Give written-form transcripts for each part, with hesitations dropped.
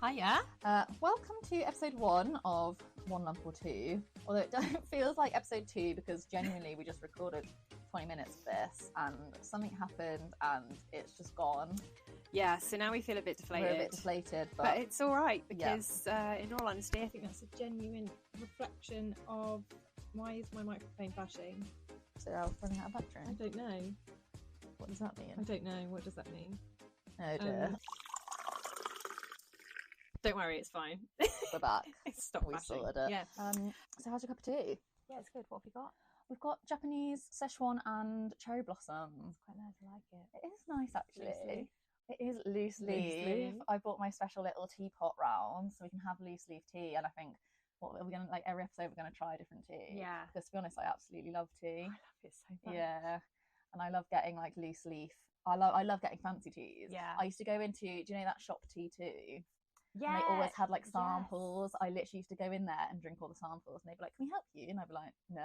Hiya. Welcome to episode 1 of One Lump or Two. Although it feels like episode 2 because genuinely we just recorded 20 minutes of this and something happened and it's just gone. Yeah, so now we feel a bit deflated. We're a bit deflated, but it's all right because, in all honesty, I think that's a genuine reflection of why is my microphone flashing? So I was running out of battery. I don't know. What does that mean? I don't know. What does that mean? Oh dear. Don't worry, it's fine. We're back. Stop We flashing. sorted it. Yeah. So how's your cup of tea? Yeah, it's good. What have you got? We've got Japanese Szechuan and cherry blossom. It's quite nice. I like it. It is nice actually. Loose leaf. It is loose leaf. I bought my special little teapot round so we can have loose leaf tea, and I think what we're gonna like every episode we're gonna try a different tea. Yeah. Because to be honest, I absolutely love tea. I love it so much. Yeah. And I love getting like loose leaf. I love getting fancy teas. Yeah. I used to go into, do you know that shop T2? Yeah. And they always had like Yes. samples. I literally used to go in there and drink all the samples, and they'd be like, "Can we help you?" And I'd be like, "No,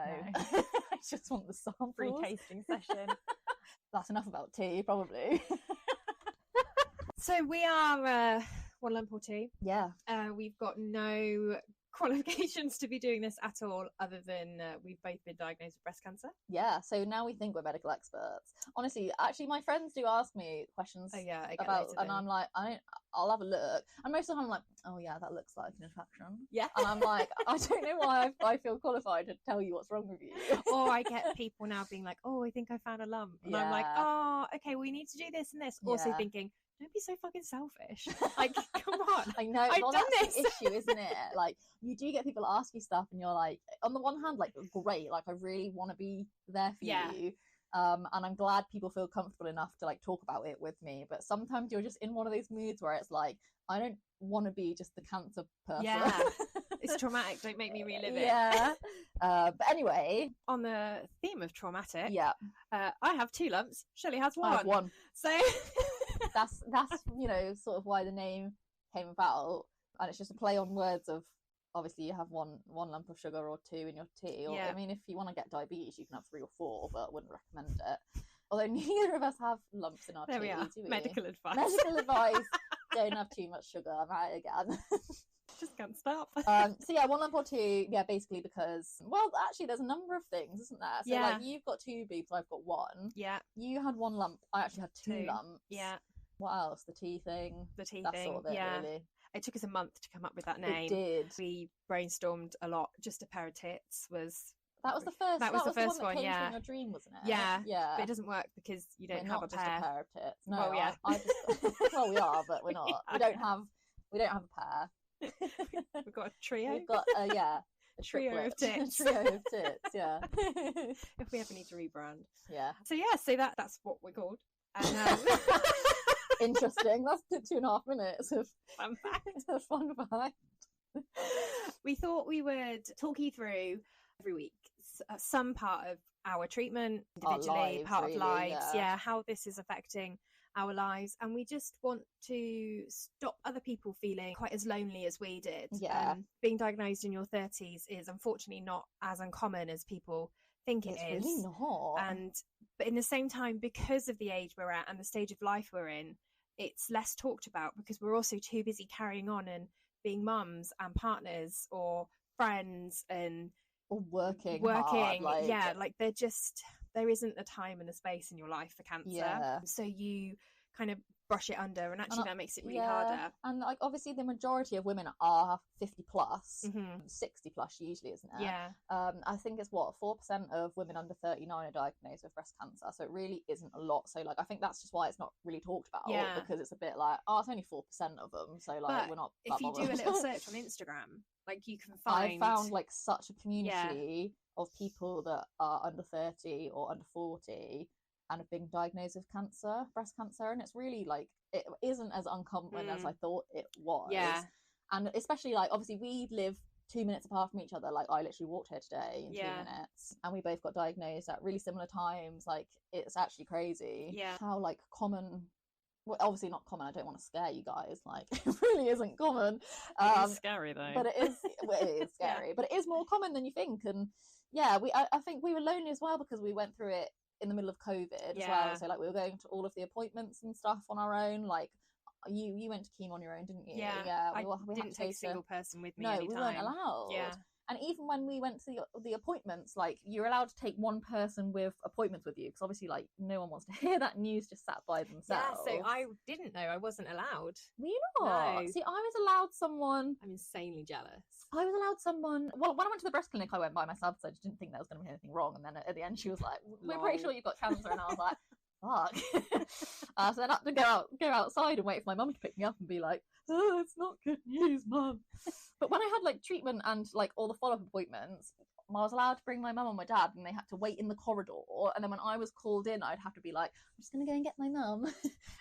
No. I just want the samples." Free tasting session. That's enough about tea, probably. So we are One Lump or Two. Yeah. We've got no qualifications to be doing this at all, other than we've both been diagnosed with breast cancer. Yeah. So now we think we're medical experts. Honestly, actually, my friends do ask me questions Oh yeah, I get about, loads of and them. I'm like, I'll have a look, and most of the time I'm like, oh yeah, that looks like an infection. Yeah. And I'm like, I don't know why I feel qualified to tell you what's wrong with you. Or I get people now being like, oh, I think I found a lump, and I'm like, Yeah. oh, okay, we need to do this and this. Also Yeah. thinking, don't be so fucking selfish. Like, come on. I know. I've Well, done that's the this. issue, isn't it? Like, you do get people ask you stuff, and you're like, on the one hand, like, great, like, I really want to be there for Yeah. you. And I'm glad people feel comfortable enough to like talk about it with me. But sometimes you're just in one of those moods where it's like, I don't want to be just the cancer person. Yeah. It's traumatic. Don't make me relive it. Yeah. But anyway, On the theme of traumatic, yeah, I have 2 lumps. Shelley has 1. I have one. So That's sort of why the name came about, and it's just a play on words of, obviously you have one lump of sugar or 2 in your tea, or Yeah. I mean, if you want to get diabetes you can have 3 or 4, but I wouldn't recommend it. Although neither of us have lumps in our there tea, we are. do we? Medical advice. Medical advice: don't have too much sugar. I'm at it again. Just can't stop. So yeah, 1 lump or 2, yeah, basically because, well, actually there's a number of things, isn't there? So Yeah. like, you've got 2 boobs, I've got 1. Yeah. You had 1 lump, I actually had 2 2. lumps. Yeah. What else? The tea thing. The tea That thing. sort of it, Yeah. really. It took us a month to come up with that name. It did. We brainstormed a lot. Just a pair of tits was. That was the first. That was the first one. one, That came yeah. from your dream, wasn't it? Yeah, Yeah. But it doesn't work because you don't We're have not a just pair. a pair of tits. No. Well, yeah. I just. Well, we are, but we're not. Yeah. We don't have. We don't have a pair. We've got a trio. We've got a Trio of triplet. tits. A trio of tits. Yeah. If we ever need to rebrand. Yeah. So that's what we're called. And Interesting. That's 2.5 minutes of fun fact. fun fact. We thought we would talk you through every week some part of our treatment individually, lives, part really, of lives, yeah. how this is affecting our lives, and we just want to stop other people feeling quite as lonely as we did. Yeah. Being diagnosed in your 30s is unfortunately not as uncommon as people think It's it is. really not. But in the same time, because of the age we're at and the stage of life we're in, it's less talked about because we're also too busy carrying on and being mums and partners or friends and Or working hard, like there isn't the time and the space in your life for cancer. Yeah. So you kind of brush it under, and actually that makes it really yeah. harder. And like, obviously the majority of women are 50 plus, Mhm. 60 plus usually, isn't it? Yeah. I think it's 4% of women under 39 are diagnosed with breast cancer, so it really isn't a lot. So like, I think that's just why it's not really talked about, Yeah. because it's a bit like, oh, it's only 4% of them, so like, But we're not if that you do a bothered. little search on Instagram, like you can I find found like such a community of people that are under 30 or under 40 and have been diagnosed with breast cancer, and it's really like, it isn't as uncommon as I thought it was. Yeah. And especially like, obviously we live 2 minutes apart from each other. Like, I literally walked here today in 2 minutes, and we both got diagnosed at really similar times. Like, it's actually crazy how like common, well, obviously not common, I don't want to scare you guys, like it really isn't common. It's scary though. But it is scary, but it is more common than you think. And yeah, I think we were lonely as well because we went through it in the middle of COVID as well. So like, we were going to all of the appointments and stuff on our own. Like, you went to chemo on your own, didn't you? Yeah. We didn't take a single person with me. No, anytime. we weren't allowed. Yeah. And even when we went to the appointments, like, you're allowed to take one person with appointments with you, because obviously, like, no one wants to hear that news just sat by themselves. Yeah, so I didn't know. I wasn't allowed. Were you not? No. See, I was allowed someone. I'm insanely jealous. I was allowed someone. Well, when I went to the breast clinic, I went by myself because I just didn't think there was going to be anything wrong. And then at the end, she was like, "We're pretty sure you've got cancer," and I was like, "Fuck." So then I had to go outside and wait for my mum to pick me up and be like, "Oh, it's not good news, Mum." But when I had like treatment and like all the follow-up appointments, I was allowed to bring my mum and my dad, and they had to wait in the corridor. And then when I was called in, I'd have to be like, "I'm just gonna go and get my mum,"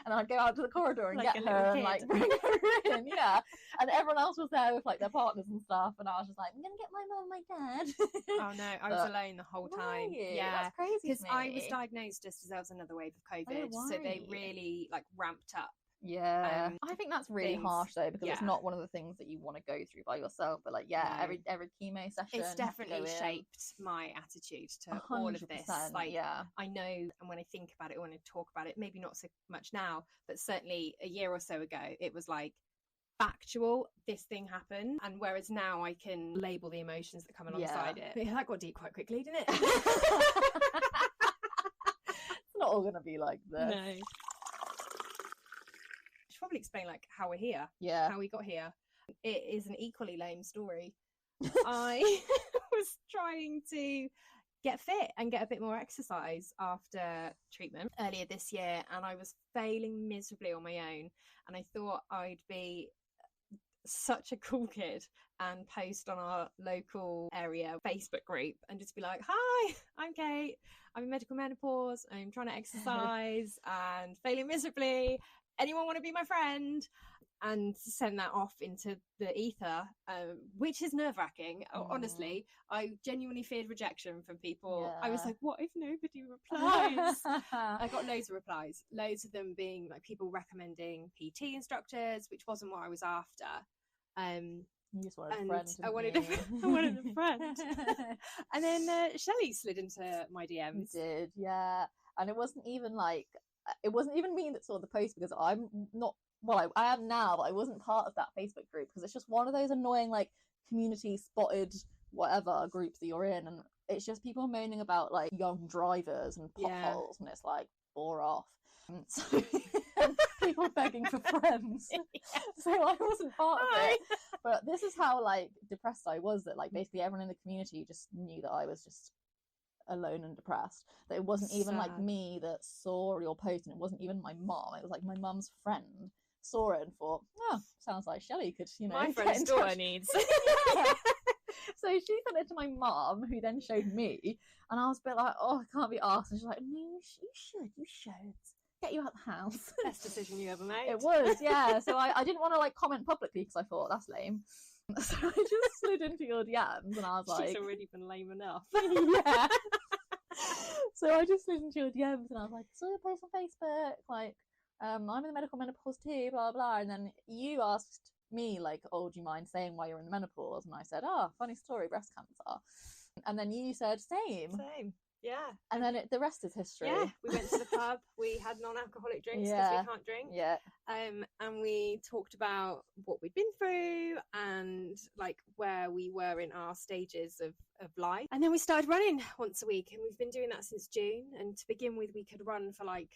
and I'd go out to the corridor and like get her and like bring her in. Yeah, and everyone else was there with like their partners and stuff, and I was just like, "I'm gonna get my mum and my dad." Oh no, I was alone the whole time. Yeah, that's crazy. Because I was diagnosed just as there was another wave of COVID, so they really like ramped up. Yeah, I think that's really harsh though, because it's not one of the things that you want to go through by yourself. But like, every chemo session, it's definitely shaped my attitude to 100%, all of this. Like, I know, and when I think about it, when I talk about it, maybe not so much now, but certainly a year or so ago, it was like factual, this thing happened. And whereas now I can label the emotions that come alongside it. But that got deep quite quickly, didn't it? It's not all gonna be like this. No. Probably explain like how we're here, how we got here. It is an equally lame story. I was trying to get fit and get a bit more exercise after treatment earlier this year, and I was failing miserably on my own, and I thought I'd be such a cool kid and post on our local area Facebook group and just be like, "Hi, I'm Kate, I'm in medical menopause, I'm trying to exercise and failing miserably. Anyone want to be my friend?" And send that off into the ether, which is nerve-wracking. Honestly, I genuinely feared rejection from people. I was like, what if nobody replies? I got loads of replies, loads of them being like people recommending PT instructors, which wasn't what I was after. You just wanted a friend. I wanted a friend. And then Shelley slid into my DMs. You did, yeah. And it wasn't even me that saw the post, because I'm not, well, I am now, but I wasn't part of that Facebook group, because it's just one of those annoying like community spotted whatever groups that you're in, and it's just people moaning about like young drivers and potholes, and it's like, bore off. So people begging for friends. So I wasn't part of it. But this is how like depressed I was, that like basically everyone in the community just knew that I was just alone and depressed, that it wasn't even like me that saw your post, and it wasn't even my mom, it was like my mum's friend saw it and thought, "Oh, sounds like Shelley could, my friend's daughter needs." So she sent it to my mom, who then showed me, and I was a bit like, "Oh, I can't be arsed." And she's like, "No, you should get you out the house." Best decision you ever made. It was, yeah. So I didn't want to like comment publicly, because I thought that's lame. So I just slid into your DMs, and I was like, she's already been lame enough. Yeah. So I just slid into your DMs, and I was like, "Saw your post on Facebook, like, I'm in the medical menopause too, blah blah." And then you asked me like, "Oh, do you mind saying why you're in the menopause?" And I said, "Oh, funny story, breast cancer." And then you said, "Same." Yeah. And then the rest is history. Yeah, we went to the pub, we had non-alcoholic drinks because we can't drink. Yeah. And we talked about what we'd been through and like where we were in our stages of life. And then we started running once a week, and we've been doing that since June. And to begin with, we could run for like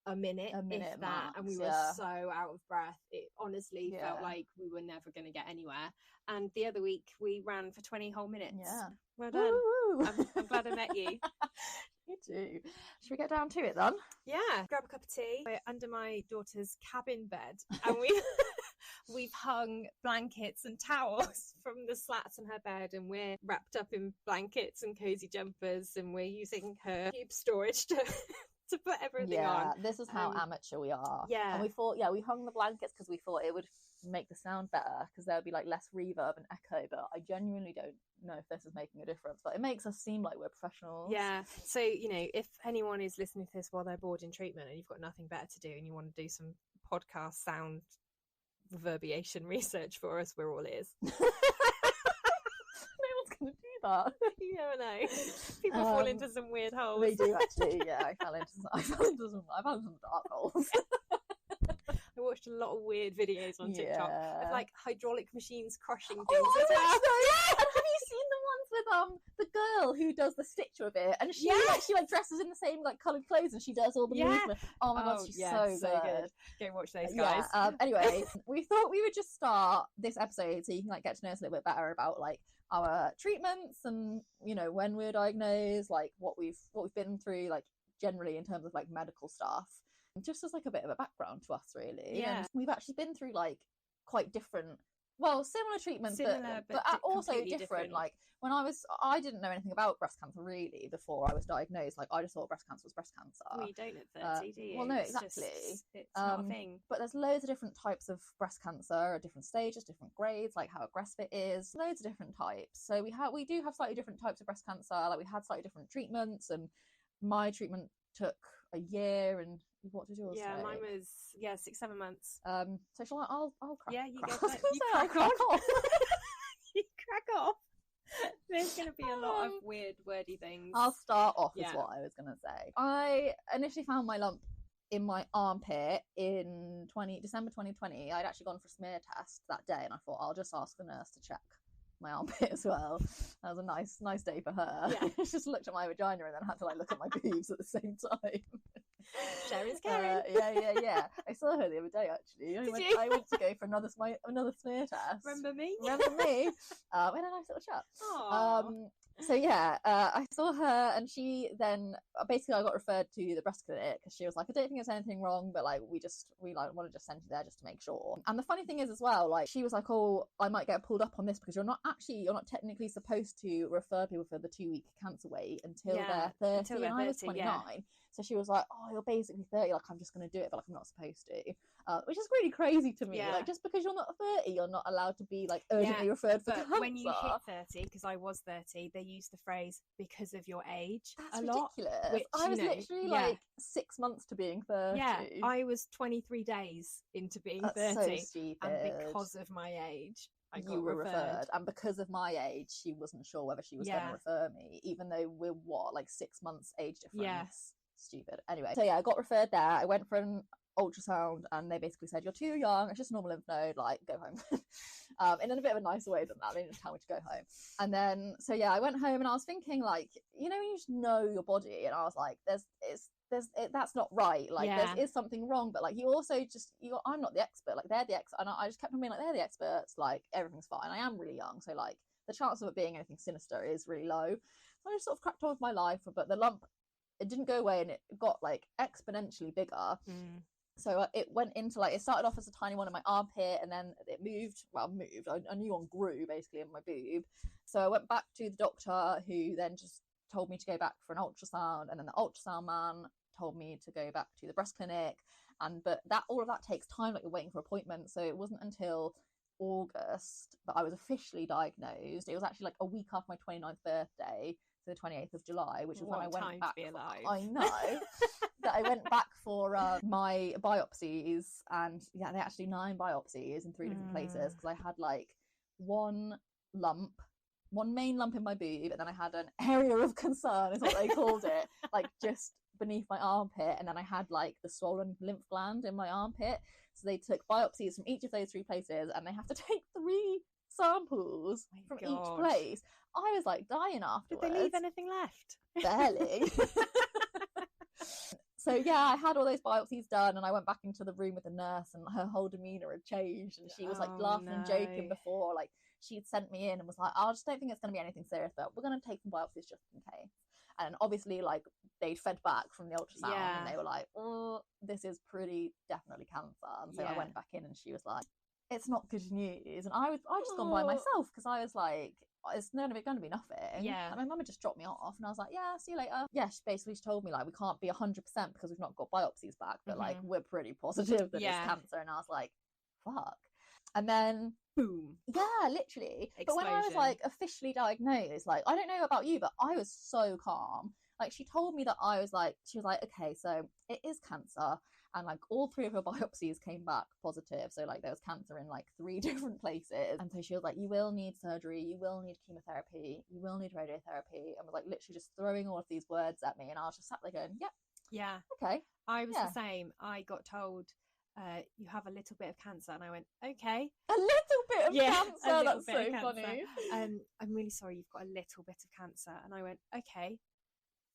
a minute if that, max, and we were so out of breath. It honestly felt like we were never going to get anywhere. And the other week we ran for 20 whole minutes. Well done. I'm glad I met you. You too. Should we get down to it then? Yeah, grab a cup of tea. We're under my daughter's cabin bed, and we've hung blankets and towels from the slats on her bed, and we're wrapped up in blankets and cozy jumpers, and we're using her cube storage to put everything on. This is how amateur we are. Yeah. And we thought, we hung the blankets because we thought it would make the sound better, because there would be like less reverb and echo, but I genuinely don't know if this is making a difference, but it makes us seem like we're professionals. Yeah. So, if anyone is listening to this while they're bored in treatment and you've got nothing better to do and you want to do some podcast sound reverberation research for us, we're all ears. No one's gonna do that. You never know. People fall into some weird holes. They do actually. Yeah, I fell into some dark holes. I watched a lot of weird videos on TikTok of like hydraulic machines crushing things. Oh, I watched those. And have you seen the ones with the girl who does the stitch with it, and she like dresses in the same like coloured clothes, and she does all the movement. Oh my god, she's so good. Go watch those guys. Anyway, we thought we would just start this episode so you can like get to know us a little bit better about like our treatments and, you know, when we were diagnosed, like what we've been through, like generally in terms of like medical stuff, just as like a bit of a background to us, really. And we've actually been through like quite different, well, similar treatments, but also different. Like when I didn't know anything about breast cancer really before I was diagnosed. Like I just thought breast cancer was breast cancer. Well, you don't at 30, do you? Well, no, exactly. It's not a thing. But there's loads of different types of breast cancer at different stages, different grades, like how aggressive it is, loads of different types. So we do have slightly different types of breast cancer. Like we had slightly different treatments, and my treatment took a year. And what did yours say? Mine was 6-7 months. So shall I'll crack. Yeah, you crack. go. You crack on. You crack off. There's going to be a lot of weird wordy things. I'll start off is what I was going to say. I initially found my lump in my armpit in December 2020. I'd actually gone for a smear test that day, and I thought I'll just ask the nurse to check my armpit as well. That was a nice day for her. She just looked at my vagina and then had to like look at my boobs at the same time. Sharon's caring. Yeah. I saw her the other day actually. I went to go for another smear test. Remember me? We had a nice little chat. So I saw her, and she then basically I got referred to the breast clinic because she was like, I don't think there's anything wrong, but like we want to just send you there just to make sure. And the funny thing is as well, like she was like, oh, I might get pulled up on this because you're not technically supposed to refer people for the 2-week cancer wait until they're 30. Until they're 30, I was 29. Yeah. So she was like, oh, you're basically 30, like I'm just going to do it, but like I'm not supposed to, which is really crazy to me. Like just because you're not 30, you're not allowed to be like urgently referred for cancer. When you hit 30, because I was 30, they use the phrase because of your age. That's ridiculous. Which, I was literally like 6 months to being 30. Yeah, I was 23 days into being 30. So stupid. And because of my age, you were referred. And because of my age, she wasn't sure whether she was going to refer me, even though we're like 6 months age difference. Yes. Stupid. Anyway, so I got referred there. I went for an ultrasound, and they basically said, you're too young, it's just a normal lymph node, like go home. In a bit of a nicer way than that. They didn't tell me to go home. And then I went home, and I was thinking, like, you know, when you just know your body, and I was like, that's not right, like there is something wrong, but like I'm not the expert, like they're the expert, and I just kept on being like, they're the experts, like everything's fine. I am really young, so like the chance of it being anything sinister is really low. So I just sort of cracked on with my life, but the lump, it didn't go away, and it got like exponentially bigger. So it went into like, it started off as a tiny one in my armpit, and then it moved. A new one grew basically in my boob. So I went back to the doctor, who then just told me to go back for an ultrasound, and then the ultrasound man told me to go back to the breast clinic. But all of that takes time, like you're waiting for appointments. So it wasn't until August that I was officially diagnosed. It was actually like a week after my 29th birthday, so the 28th of July, which is when I went back. I know. That I went back for my biopsies, and they actually 9 biopsies in 3 different places, because I had like one main lump in my boob, and then I had an area of concern is what they called it, like just beneath my armpit, and then I had like the swollen lymph gland in my armpit. So they took biopsies from each of those 3 places, and they have to take 3 samples from each place. I was like dying afterwards. Did they leave anything left? Barely. So I had all those biopsies done, and I went back into the room with the nurse, and her whole demeanour had changed, and she was like laughing and joking before, like she'd sent me in and was like, I just don't think it's going to be anything serious, but we're going to take some biopsies just in case. And obviously, like, they'd fed back from the ultrasound, and they were like, oh, this is pretty definitely cancer. And so I went back in, and she was like, it's not good news. And I just gone by myself, because I was like, it's going to be nothing. And my mum had just dropped me off, and I was like, yeah, see you later. She told me like, we can't be 100% because we've not got biopsies back, but like we're pretty positive that it's cancer. And I was like, fuck. And then boom. Yeah, literally. Explosion. But when I was like officially diagnosed, like, I don't know about you, but I was so calm. Like, she told me that she was like, okay, so it is cancer. And like all 3 of her biopsies came back positive. So like there was cancer in like 3 different places. And so she was like, you will need surgery, you will need chemotherapy, you will need radiotherapy. And was like literally just throwing all of these words at me. And I was just sat there going, yeah. Yeah. Okay. I was the same. I got told you have a little bit of cancer. And I went, okay. A little bit of cancer? That's so funny. I'm really sorry, you've got a little bit of cancer. And I went, okay,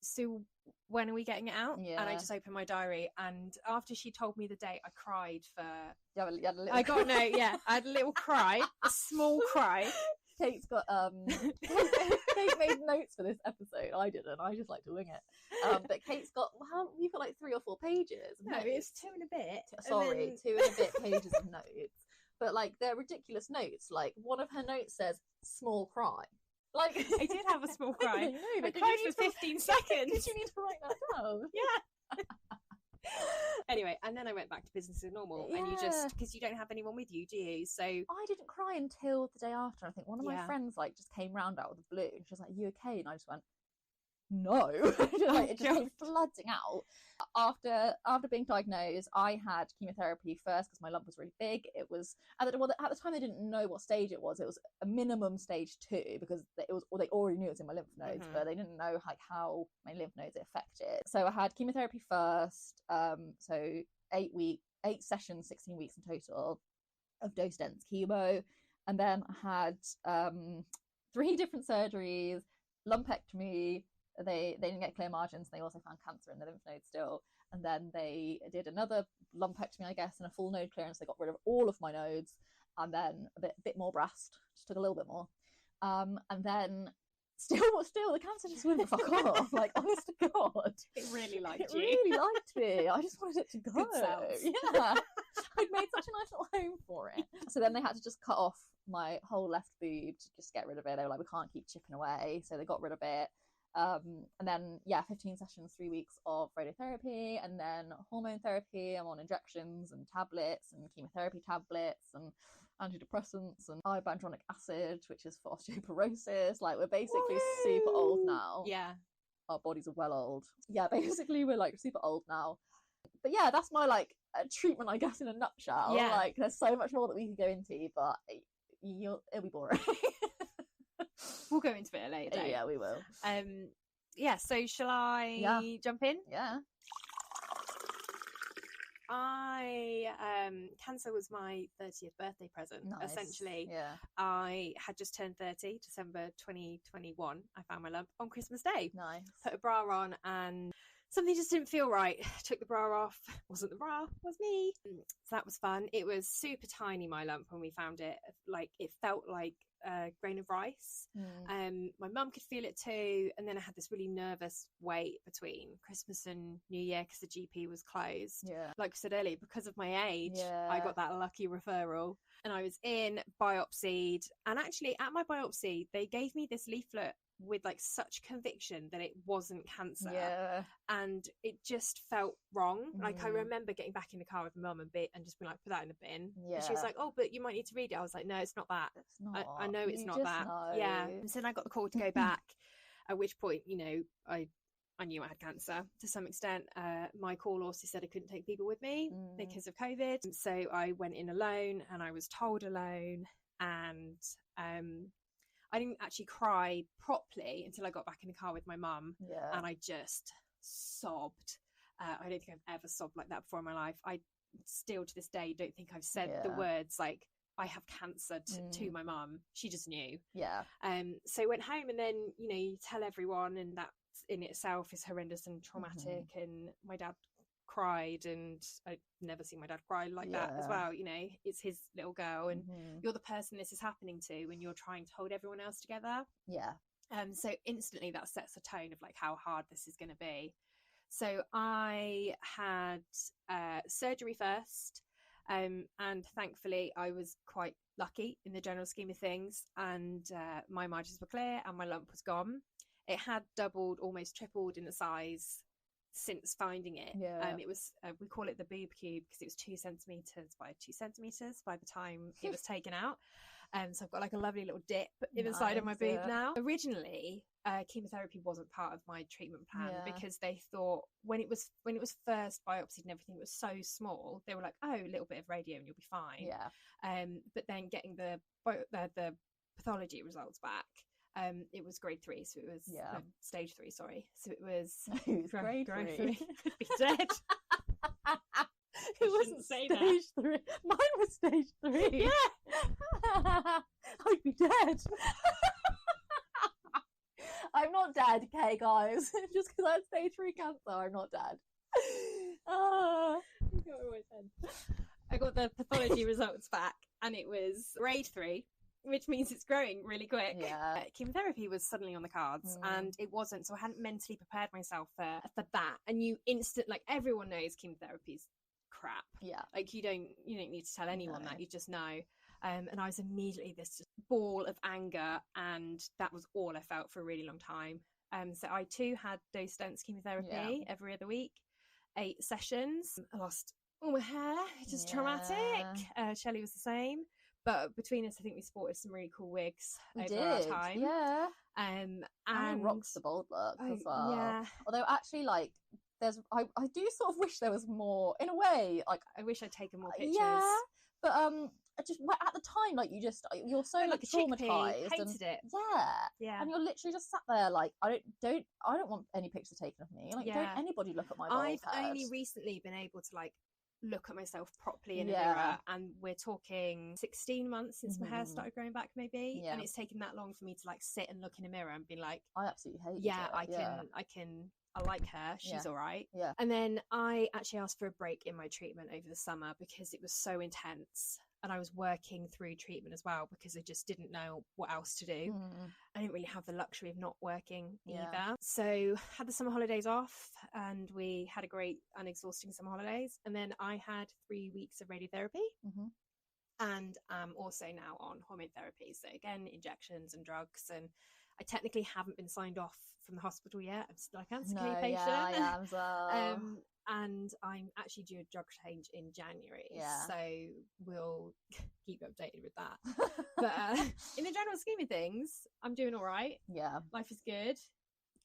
so when are we getting it out? And I just opened my diary, and after she told me the date, I cried for you had a little I got no I had a little cry, a small cry. Kate's got Kate made notes for this episode. I didn't, I just like to wing it. But Kate's got, you've got like 3 or 4 pages. No, it's 2 and a bit. Sorry, 2 and a bit pages of notes. But like, they're ridiculous notes. Like, one of her notes says small cry. Like, I did have a small cry. I cried for 15 seconds. Did you need to write that down? Yeah. Anyway, and then I went back to business as normal, and you just, because you don't have anyone with you, do you? So I didn't cry until the day after. I think one of my friends like just came round out of the blue, and she was like, "Are you okay?" And I just went, "No." Like, it just came flooding out. After being diagnosed, I had chemotherapy first because my lump was really big. It was at the time they didn't know what stage it was. It was a minimum stage 2 because they already knew it was in my lymph nodes, but they didn't know like how my lymph nodes affected. So I had chemotherapy first. So 8 sessions, 16 weeks in total of dose dense chemo, and then I had 3 different surgeries, lumpectomy. They didn't get clear margins. They also found cancer in the lymph node still, and then they did another lumpectomy, I guess, and a full node clearance. They got rid of all of my nodes, and then a bit more breast, just took a little bit more, and then still the cancer just wouldn't fuck off. Like, honest to God, it really liked you. It really liked me. I just wanted it to go. Yeah, I'd made such a nice little home for it. So then they had to just cut off my whole left boob to just get rid of it. They were like, we can't keep chipping away, so they got rid of it. And then 15 sessions, 3 weeks of radiotherapy, and then hormone therapy. I'm on injections and tablets and chemotherapy tablets and antidepressants and ibandronic acid, which is for osteoporosis. Like, we're basically super old now. Yeah, our bodies are well old. Yeah, basically we're like super old now. But yeah, that's my like treatment, I guess, in a nutshell. Yeah, like, there's so much more that we could go into, but it'll be boring. We'll go into it at a later date. Yeah, we will. So shall I jump in? Yeah. Cancer was my 30th birthday present. Nice. Essentially. Yeah. I had just turned 30, December 2021. I found my lump on Christmas Day. Nice. Put a bra on, and something just didn't feel right. Took the bra off. Wasn't the bra, was me. So that was fun. It was super tiny, my lump, when we found it. Like, it felt like a grain of rice. My mum could feel it too, and then I had this really nervous wait between Christmas and New Year because the GP was closed. Like I said earlier, because of my age, I got that lucky referral, and I was biopsied, and actually at my biopsy they gave me this leaflet with like such conviction that it wasn't cancer, and it just felt wrong. Like, I remember getting back in the car with my mum and just being like, put that in the bin. And she was like, oh, but you might need to read it. I was like, no, it's not that. It's not. I know it's not that. Know. Yeah. And so then I got the call to go back, at which point, I knew I had cancer to some extent. My call also said I couldn't take people with me because of COVID. So I went in alone, and I was told alone, and I didn't actually cry properly until I got back in the car with my mum, and I just sobbed. I don't think I've ever sobbed like that before in my life. I still to this day don't think I've said the words like I have cancer to my mum. She just knew. So I went home, and then you tell everyone, and that in itself is horrendous and traumatic. And my dad cried, and I'd never seen my dad cry like that as well. It's his little girl, and you're the person this is happening to, and you're trying to hold everyone else together. So instantly that sets a tone of like how hard this is going to be. So I had surgery first, and thankfully I was quite lucky in the general scheme of things, and my margins were clear and my lump was gone. It had doubled, almost tripled in the size since finding it. It was we call it the boob cube because it was 2 centimeters by 2 centimeters by the time it was taken out. So I've got like a lovely little dip in the side of my boob now. Originally, chemotherapy wasn't part of my treatment plan because they thought when it was first biopsied and everything, it was so small. They were like, oh, a little bit of radio and you'll be fine. But then getting the pathology results back, it was grade 3, so it was stage 3. Sorry, so it was grade 3. Could be dead. It was wasn't stage 3. Mine was stage 3. Yeah. I'd be dead. I'm not dead, okay, guys? Just because I had stage 3 cancer, I'm not dead. I got the pathology results back, and it was grade 3, which means it's growing really quick. Yeah. Chemotherapy was suddenly on the cards, and it wasn't, so I hadn't mentally prepared myself for that. And you everyone knows chemotherapy's crap. Yeah. Like, you don't need to tell anyone that, you just know. And I was immediately this just ball of anger, and that was all I felt for a really long time. So I too had dose dense chemotherapy every other week, 8 sessions. I lost all my hair, which is traumatic. Shelley was the same, but between us, I think we sported some really cool wigs over our time. Yeah. And it rocks the bald look as well. Yeah. Although actually, like, I do sort of wish there was more, in a way. Like, I wish I'd taken more pictures. Yeah, but just at the time, like, you're so like traumatized, hated it. Yeah, and you're literally just sat there like, I don't want any pictures taken of me. Like, don't anybody look at my bald head. I've only recently been able to like look at myself properly in a mirror, and we're talking 16 months since my hair started growing back, maybe. And it's taken that long for me to like sit and look in a mirror and be like, I absolutely hate it. I like her, she's all right. Yeah. And then I actually asked for a break in my treatment over the summer because it was so intense, and I was working through treatment as well because I just didn't know what else to do. I didn't really have the luxury of not working either. So had the summer holidays off, and we had a great and exhausting summer holidays. And then I had 3 weeks of radiotherapy, and also now on hormone therapy. So again, injections and drugs, and I technically haven't been signed off from the hospital yet. I'm still a cancer care patient. Yeah, I am as well. And I'm actually due a drug change in January. So we'll keep you updated with that. But in the general scheme of things, I'm doing all right. Yeah. Life is good.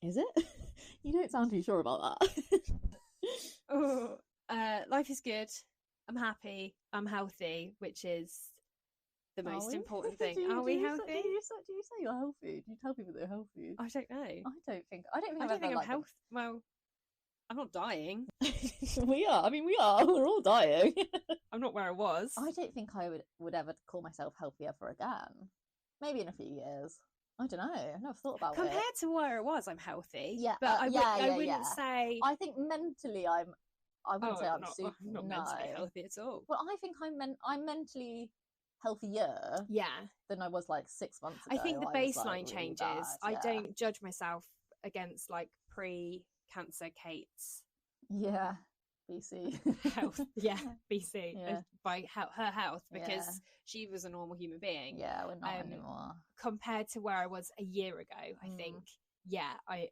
Is it? You don't sound too sure about that. Life is good. I'm happy. I'm healthy, which is the most important thing. Are we healthy? Do you say you're healthy? Do you tell people they're healthy? I don't know. I don't think I'm healthy. Well, I'm not dying. We are. I mean, we are. We're all dying. I'm not where I was. I don't think I would ever call myself healthy ever again. Maybe in a few years. I don't know. I've never thought about it. Compared to where I was, I'm healthy. Yeah, but I wouldn't say. I think mentally, I wouldn't say I'm super. I'm not mentally healthy at all. Well, I think I'm mentally healthier. Than I was like 6 months ago. I think the baseline changes. Really bad, I don't judge myself against like pre-cancer Kate's. Yeah. BC health, BC by her health, because she was a normal human being. We're not anymore. Compared to where I was a year ago, I think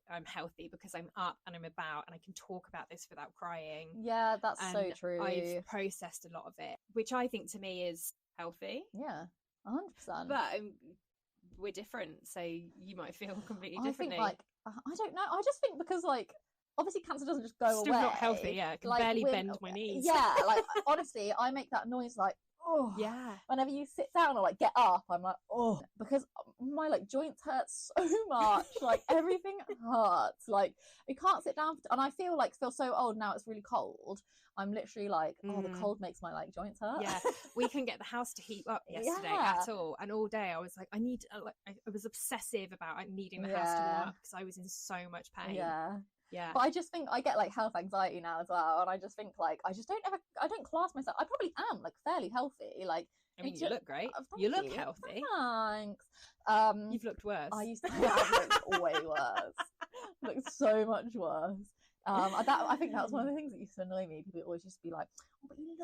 I'm healthy because I'm up and I'm about and I can talk about this without crying. Yeah, that's so true. I've processed a lot of it, which I think to me is healthy. 100%. But we're different, so you might feel completely differently. I think, like, I don't know. I just think because, like, obviously cancer doesn't just go Still away. Not healthy. I can barely bend my knees. Like, honestly, I make that noise like, oh. Whenever you sit down or like get up, I'm like, oh, because my like joints hurt so much. Like, everything hurts. Like, you can't sit down, and I feel so old now. It's really cold. I'm literally like, oh, the cold makes my like joints hurt. We couldn't get the house to heat up yesterday at all, and all day I was like, I was obsessive about needing the house to warm up because I was in so much pain. But I just think I get like health anxiety now as well, and I just think like I don't class myself. I probably am like fairly healthy. Like, I mean, you look great. You look healthy. Thanks. You've looked worse. I used to look way worse. Looked so much worse. I think that was one of the things that used to annoy me. People always used to be like, "Oh, but you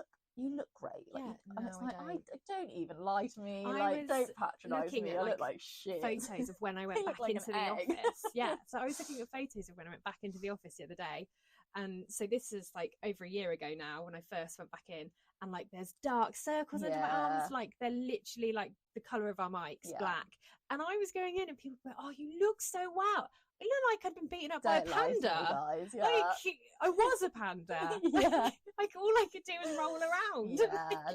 look great." Like, and it's like, I don't even lie to me. Like, don't patronise me. I look like shit. Photos of when I went back into the office. So I was looking at photos of when I went back into the office the other day, and so this is like over a year ago now when I first went back in, and like there's dark circles under my arms, like they're literally like the colour of our mics, black. And I was going in, and people were, "Oh, you look so well." I look like I'd been beaten up by a panda. Like, I was a panda. Like all I could do was roll around.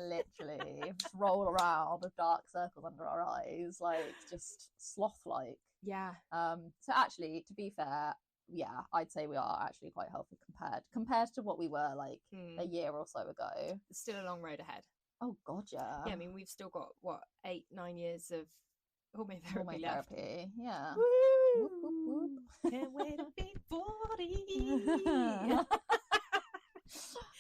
Literally. Just roll around with dark circles under our eyes, like just sloth-like. So actually, to be fair, yeah, I'd say we are actually quite healthy compared to what we were like a year or so ago. Still a long road ahead. Oh god, yeah. Yeah, I mean, we've still got what 8-9 years of hormone therapy left. Yeah. Woo! Whoop, whoop, whoop. Can't wait to be 40.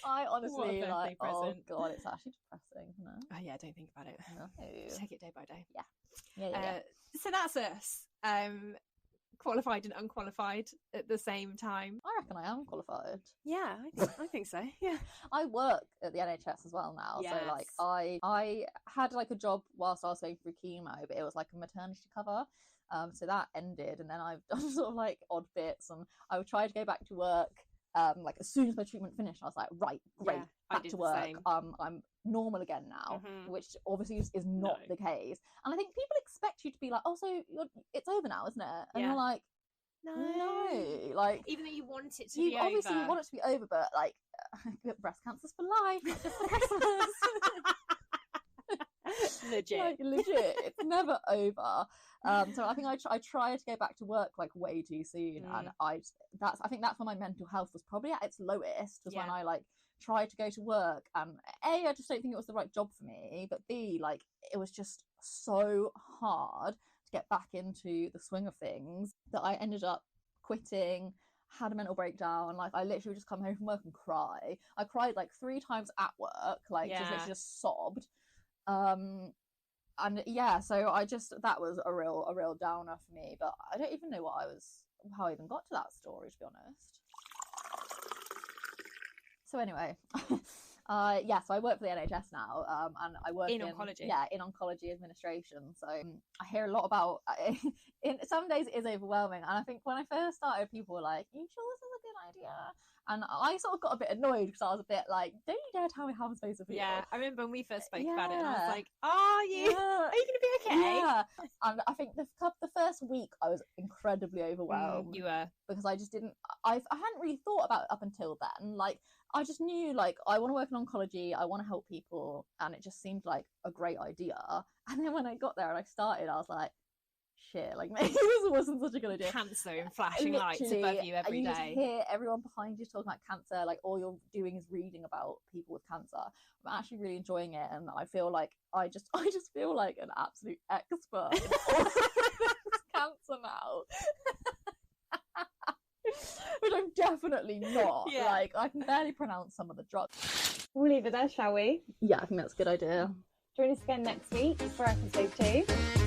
I honestly like. Present. Oh god, it's actually depressing, isn't it? Oh yeah, don't think about it. No. Just take it day by day. Yeah. So that's us. Qualified and unqualified at the same time. I reckon I am qualified. Yeah, I think so. Yeah. I work at the NHS as well now. Yes. So like I had like a job whilst I was going through chemo, but it was like a maternity cover. So that ended, and then I've done sort of like odd bits, and I would try to go back to work. Like as soon as my treatment finished, I was like, right, great, back to work. I'm normal again now, which obviously is not the case. And I think people expect you to be like, oh, so it's over now, isn't it? And you're like, no, like even though you want it to be obviously over. You want it to be over, but like breast cancer's for life, not just for Christmas. Legit, it's never over. So I think I tried to go back to work like way too soon, and I think that's when my mental health was probably at its lowest, was when I like tried to go to work, and A, I just don't think it was the right job for me, but B, like it was just so hard to get back into the swing of things that I ended up quitting, had a mental breakdown. Like I literally would just come home from work and cry. I cried like 3 times at work, like just literally just sobbed. And yeah, so that was a real downer for me, but I don't even know how I even got to that story, to be honest. So anyway, so I work for the NHS now, and I work in oncology. Yeah, in oncology administration. So I hear a lot about. In some days it is overwhelming, and I think when I first started, people were like, "Are you sure this is a good idea?" And I sort of got a bit annoyed because I was a bit like, "Don't you dare tell me how I'm supposed to feel." Yeah, I remember when we first spoke about it, and I was like, "Are you going to be okay?" Yeah, and I think the first week I was incredibly overwhelmed. You were, because I just didn't. I hadn't really thought about it up until then. Like I just knew, like I want to work in oncology, I want to help people, and it just seemed like a great idea. And then when I got there and I started, I was like, shit, like maybe this wasn't such a good idea. Cancer and flashing lights above you every day. You just hear everyone behind you talking about cancer, like all you're doing is reading about people with cancer. I'm actually really enjoying it, and I feel like I just feel like an absolute expert in all cancer now. Which I'm definitely not. Yeah. Like I can barely pronounce some of the drugs. We'll leave it there, shall we? Yeah, I think that's a good idea. Join us again next week for episode 2.